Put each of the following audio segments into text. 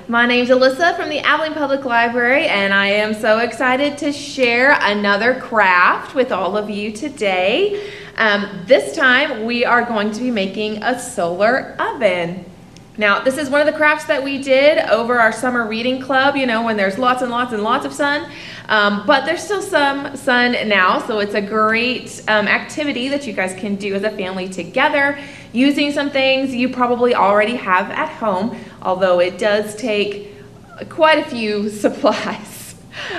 my name's Alyssa from the Abilene Public Library, and I am so excited to share another craft with all of you today. This time we are going to be making a solar oven. Now, this is one of the crafts that we did over our summer reading club, you know, when there's lots and lots and lots of sun, but there's still some sun now, so it's a great activity that you guys can do as a family together, using some things you probably already have at home, although it does take quite a few supplies.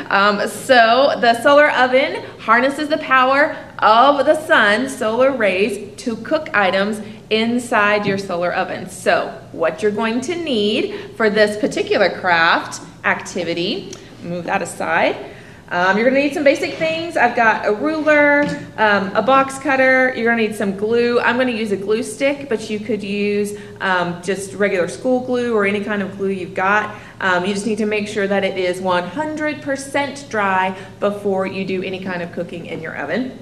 So the solar oven harnesses the power of the sun, solar rays, to cook items inside your solar oven. So what you're going to need for this particular craft activity, move that aside. You're going to need some basic things. I've got a ruler, a box cutter. You're going to need some glue. I'm going to use a glue stick, but you could use just regular school glue or any kind of glue you've got. You just need to make sure that it is 100% dry before you do any kind of cooking in your oven.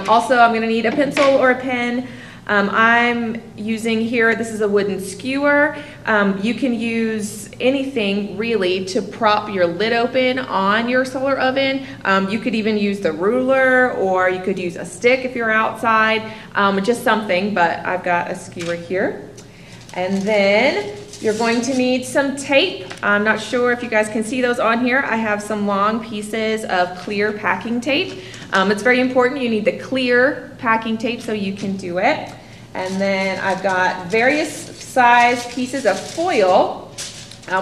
Also, I'm going to need a pencil or a pen. I'm using here, this is a wooden skewer. You can use anything really to prop your lid open on your solar oven. You could even use the ruler, or you could use a stick if you're outside, just something, but I've got a skewer here. And then you're going to need some tape. I'm not sure if you guys can see those on here. I have some long pieces of clear packing tape. It's very important you need the clear packing tape so you can do it. And then I've got various size pieces of foil,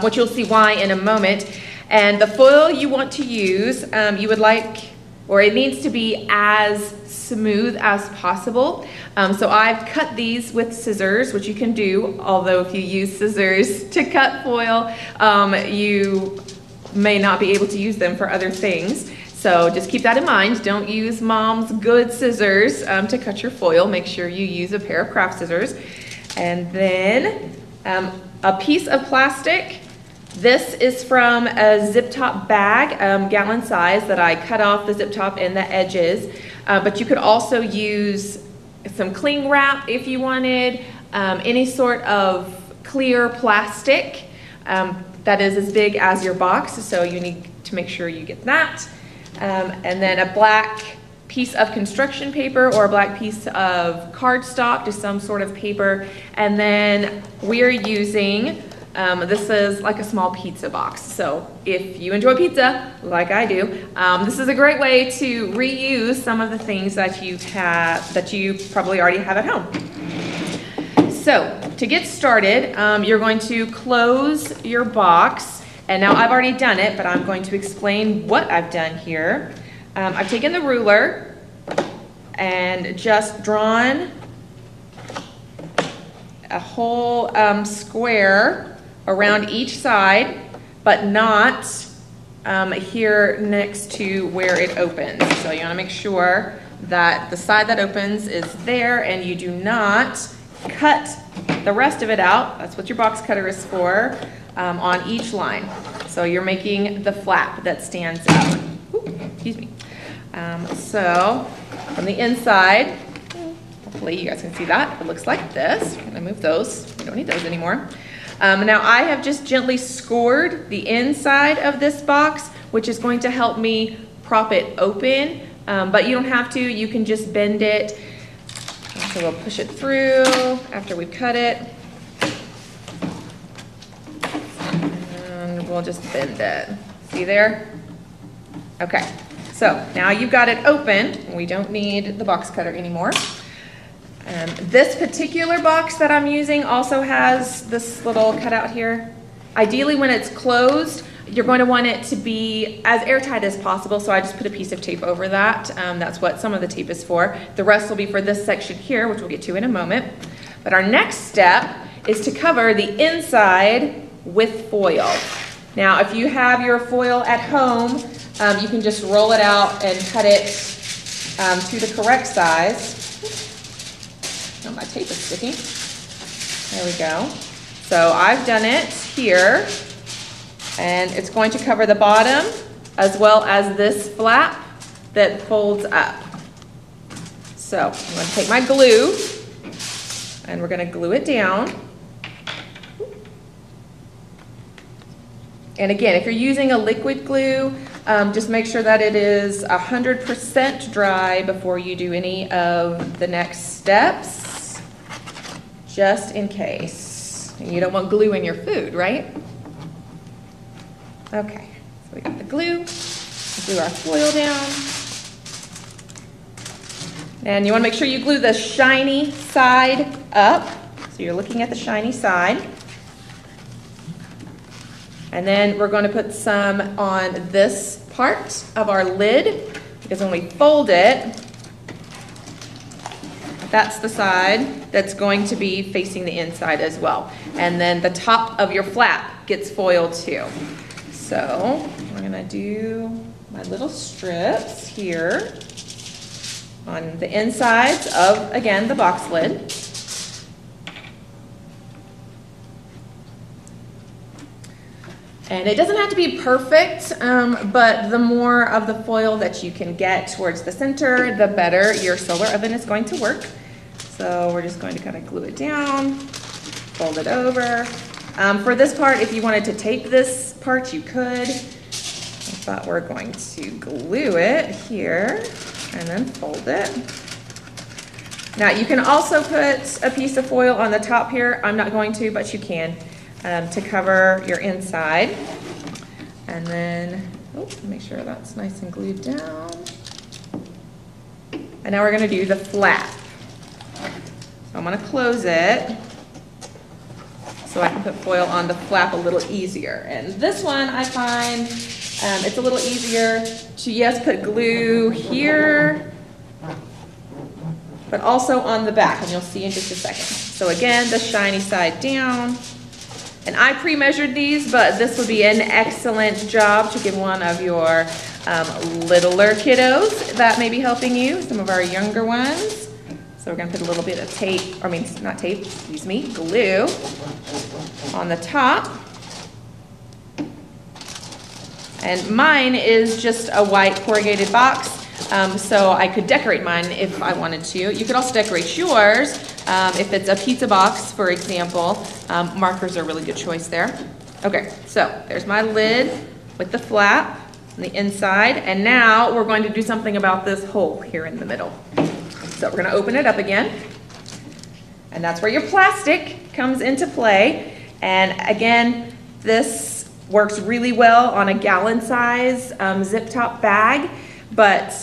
which you'll see why in a moment. And the foil you want to use, you would like, or it needs to be as smooth as possible. So I've cut these with scissors, which you can do, although if you use scissors to cut foil, you may not be able to use them for other things. So just keep that in mind. Don't use mom's good scissors to cut your foil. Make sure you use a pair of craft scissors. And then a piece of plastic. This is from a zip top bag, gallon size, that I cut off the zip top and the edges. But you could also use some cling wrap if you wanted, any sort of clear plastic that is as big as your box. So you need to make sure you get that. And then a black piece of construction paper or a black piece of cardstock, just some sort of paper. And then we're using, this is like a small pizza box. So if you enjoy pizza, like I do, this is a great way to reuse some of the things that you probably already have at home. So to get started, you're going to close your box. And now I've already done it, but I'm going to explain what I've done here. I've taken the ruler and just drawn a whole square around each side, but not here next to where it opens. So you want to make sure that the side that opens is there, and you do not cut the rest of it out. That's what your box cutter is for. On each line. So you're making the flap that stands out. Ooh, excuse me. So from the inside, hopefully you guys can see that. It looks like this. I'm gonna move those. We don't need those anymore. Now I have just gently scored the inside of this box, which is going to help me prop it open. But you don't have to. You can just bend it. So we'll push it through after we've cut it. We'll just bend it. See there? Okay, so now you've got it open. We don't need the box cutter anymore. This particular box that I'm using also has this little cutout here. Ideally, when it's closed, you're going to want it to be as airtight as possible, so I just put a piece of tape over that. That's what some of the tape is for. The rest will be for this section here, which we'll get to in a moment. But our next step is to cover the inside with foil. Now, if you have your foil at home, you can just roll it out and cut it to the correct size. Oh, my tape is sticky. There we go. So I've done it here, and it's going to cover the bottom as well as this flap that folds up. So I'm going to take my glue, and we're going to glue it down. And again, if you're using a liquid glue, just make sure that it is 100% dry before you do any of the next steps, just in case. And you don't want glue in your food, right? Okay, so we got the glue. Glue our foil down. And you want to make sure you glue the shiny side up. So you're looking at the shiny side. And then we're going to put some on this part of our lid, because when we fold it, that's the side that's going to be facing the inside as well. And then the top of your flap gets foiled too. So we're going to do my little strips here on the insides of, again, the box lid. And it doesn't have to be perfect, but the more of the foil that you can get towards the center, the better your solar oven is going to work. So we're just going to kind of glue it down, fold it over. For this part, if you wanted to tape this part, you could. But we're going to glue it here and then fold it. Now you can also put a piece of foil on the top here. I'm not going to, but you can. To cover your inside. And then, make sure that's nice and glued down. And now we're going to do the flap. So I'm going to close it so I can put foil on the flap a little easier. And this one I find it's a little easier to, yes, put glue here, but also on the back, and you'll see in just a second. So again, the shiny side down. And I pre-measured these, but this would be an excellent job to give one of your littler kiddos that may be helping you, some of our younger ones. So we're gonna put a little bit of tape, or I mean, not tape, excuse me, glue on the top. And mine is just a white corrugated box, so I could decorate mine if I wanted to. You could also decorate yours. If it's a pizza box, for example, markers are a really good choice there. Okay, so there's my lid with the flap on the inside, and now we're going to do something about this hole here in the middle. So we're going to open it up again, and that's where your plastic comes into play. And again, this works really well on a gallon size zip top bag, but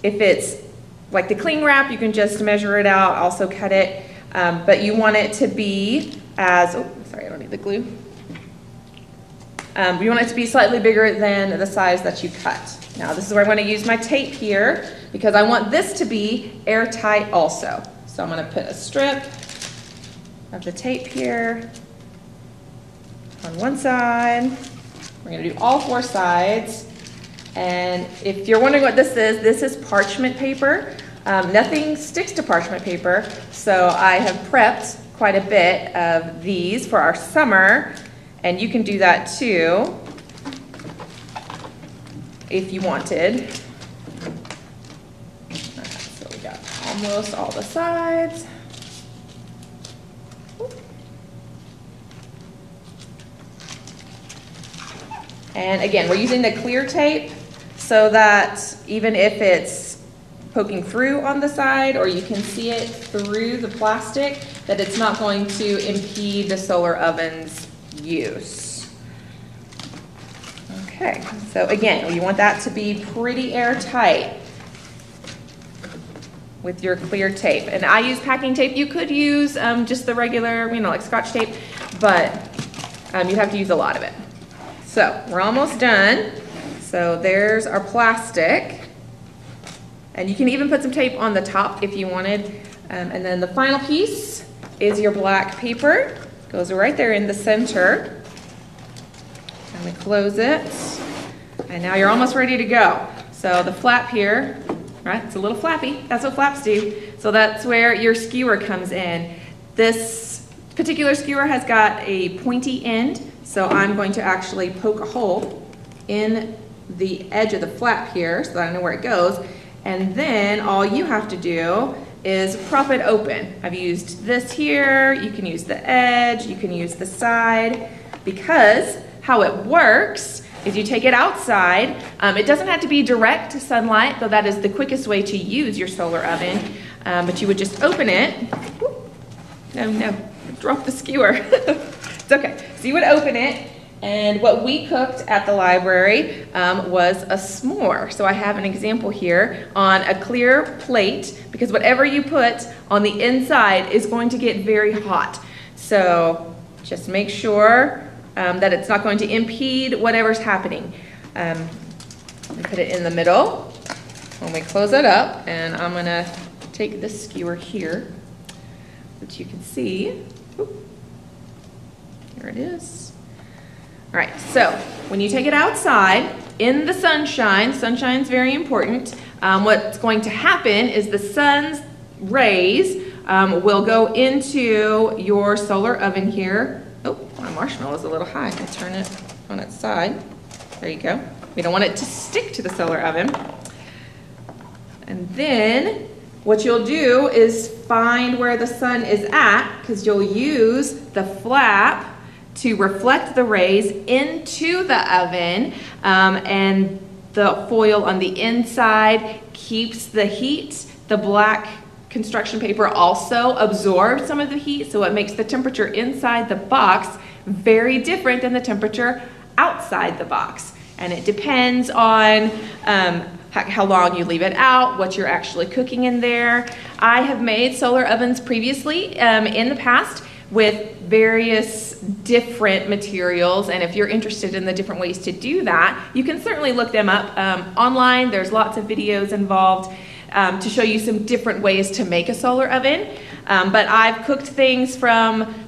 if it's like the cling wrap, you can just measure it out, also cut it, but you want it to be as, oh, sorry, I don't need the glue. You want it to be slightly bigger than the size that you cut. Now this is where I'm going to use my tape here, because I want this to be airtight also. So I'm going to put a strip of the tape here on one side. We're going to do all four sides. And if you're wondering what this is parchment paper. Nothing sticks to parchment paper, so I have prepped quite a bit of these for our summer, and you can do that too if you wanted. So we got almost all the sides. And again, we're using the clear tape so that even if it's poking through on the side, or you can see it through the plastic, that it's not going to impede the solar oven's use. Okay, so again, you want that to be pretty airtight with your clear tape. And I use packing tape. You could use just the regular, like Scotch tape, but you have to use a lot of it. So we're almost done. So there's our plastic. And you can even put some tape on the top if you wanted. And then the final piece is your black paper. Goes right there in the center. And we close it. And now you're almost ready to go. So the flap here, right? It's a little flappy. That's what flaps do. So that's where your skewer comes in. This particular skewer has got a pointy end. So I'm going to actually poke a hole in the edge of the flap here so that I know where it goes. And then all you have to do is prop it open. I've used this here, you can use the edge, you can use the side, because how it works is you take it outside. It doesn't have to be direct sunlight, though that is the quickest way to use your solar oven. But you would just open it. No, drop the skewer. It's okay. So you would open it, and what we cooked at the library was a s'more. So I have an example here on a clear plate, because whatever you put on the inside is going to get very hot. So just make sure that it's not going to impede whatever's happening. We put it in the middle when we close it up, and I'm gonna take this skewer here so that you can see. Oop. Here it is. All right, so when you take it outside in the sunshine, sunshine's very important. What's going to happen is the sun's rays will go into your solar oven here. Oh, my marshmallow is a little high. I turn it on its side. There you go. We don't want it to stick to the solar oven. And then what you'll do is find where the sun is at, because you'll use the flap to reflect the rays into the oven, and the foil on the inside keeps the heat. The black construction paper also absorbs some of the heat, so it makes the temperature inside the box very different than the temperature outside the box. And it depends on how long you leave it out, what you're actually cooking in there. I have made solar ovens previously in the past with various different materials, and if you're interested in the different ways to do that, you can certainly look them up online. There's lots of videos involved to show you some different ways to make a solar oven. But I've cooked things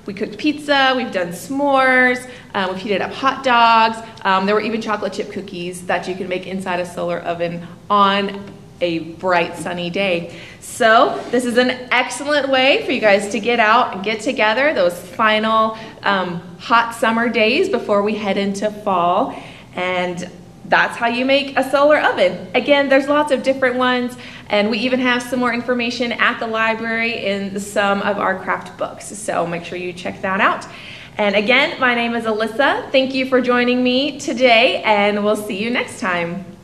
we cooked pizza, we've done s'mores, we've heated up hot dogs. There were even chocolate chip cookies that you can make inside a solar oven on a bright sunny day. So this is an excellent way for you guys to get out and get together those final hot summer days before we head into fall. And that's how you make a solar oven. Again, there's lots of different ones, and we even have some more information at the library in some of our craft books. So make sure you check that out. And again, my name is Alyssa. Thank you for joining me today, and we'll see you next time.